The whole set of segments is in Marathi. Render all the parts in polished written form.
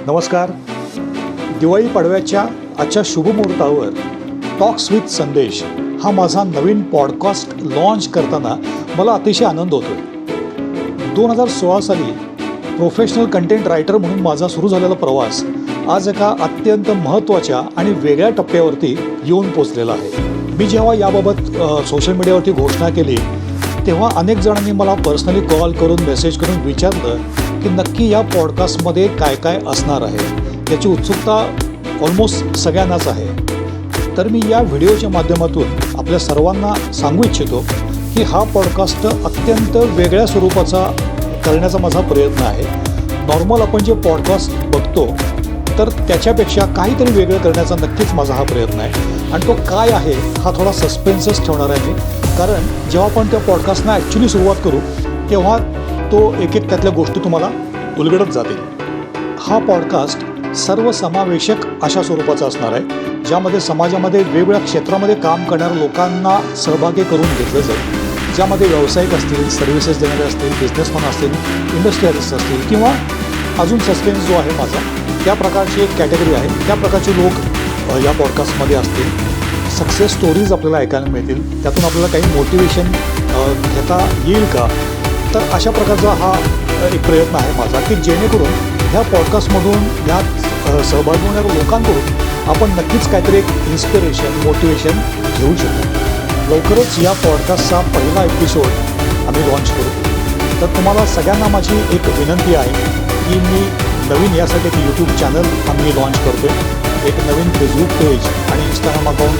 नमस्कार. दिवाळी पाडव्याच्या आजच्या शुभमुहूर्तावर टॉक्स विथ संदेश हा माझा नवीन पॉडकास्ट लॉन्च करताना मला अतिशय आनंद होतो. 2016 साली प्रोफेशनल कंटेंट रायटर म्हणून माझा सुरू झालेला प्रवास आज एका अत्यंत महत्त्वाच्या आणि वेगळ्या टप्प्यावरती येऊन पोचलेला आहे. मी जेव्हा याबाबत सोशल मीडियावरती घोषणा केली तेव्हा अनेक जणांनी मला पर्सनली कॉल करून मेसेज करून विचारलं की नक्की या पॉडकास्टमध्ये काय काय असणार आहे. याची उत्सुकता ऑलमोस्ट सगळ्यांनाच आहे. तर मी या व्हिडिओच्या माध्यमातून आपल्या सर्वांना सांगू इच्छितो की हा पॉडकास्ट अत्यंत वेगळ्या स्वरूपाचा करण्याचा माझा प्रयत्न आहे. नॉर्मल आपण जे पॉडकास्ट बघतो तर त्याच्यापेक्षा काहीतरी वेगळं करण्याचा नक्कीच माझा हा प्रयत्न आहे. आणि तो काय आहे हा थोडा सस्पेन्सच ठेवणार आहे मी, कारण जेव्हा आपण त्या पॉडकास्टना ॲक्च्युली सुरुवात करू तेव्हा तो एक त्यातल्या गोष्टी तुम्हाला उलगडत जातील. हा पॉडकास्ट सर्वसमावेशक अशा स्वरूपाचा असणार आहे, ज्यामध्ये समाजामध्ये वेगवेगळ्या क्षेत्रामध्ये काम करणाऱ्या लोकांना सहभागी करून घेतलं जाईल. ज्यामध्ये व्यावसायिक असतील, सर्व्हिसेस देणारे असतील, बिझनेसमॅन असतील, इंडस्ट्रियलिस्ट असतील किंवा अजून सस्पेन्स जो आहे माझा त्या प्रकारची एक कॅटेगरी आहे. त्या प्रकारचे लोक या पॉडकास्टमध्ये असतील. सक्सेस स्टोरीज आपल्याला ऐकायला मिळतील. त्यातून आपल्याला काही मोटिवेशन घेता येईल का, तर अशा प्रकारचा हा एक प्रयत्न आहे माझा की जेणेकरून ह्या पॉडकास्टमधून ह्यात सहभागी होणाऱ्या लोकांकडून आपण नक्कीच काहीतरी एक इन्स्पिरेशन, मोटिवेशन घेऊ शकतो. लवकरच या पॉडकास्टचा पहिला एपिसोड आम्ही लॉन्च करू. तर तुम्हाला सगळ्यांना माझी एक विनंती आहे की मी नवीन यासाठी एक यूट्यूब चॅनल आम्ही लॉन्च करतो आहे. एक नवीन फेसबुक पेज आणि इंस्टाग्राम अकाउंट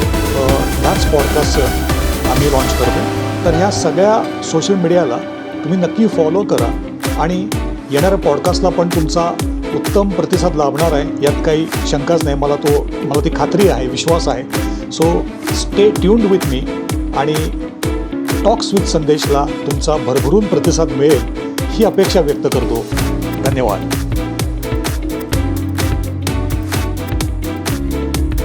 ह्याच पॉडकास्टचं आम्ही लॉन्च करतो. तर ह्या सगळ्या सोशल मीडियाला तुम्ही नक्की फॉलो करा आणि येणाऱ्या पॉडकास्टला पण तुमचा उत्तम प्रतिसाद लाभणार आहे, यात काही शंकाच नाही. मला ती खात्री आहे, विश्वास आहे. So stay tuned with me आणि टॉक्स विथ संदेशला तुमचा भरभरून प्रतिसाद मिळेल ही अपेक्षा व्यक्त करतो. धन्यवाद.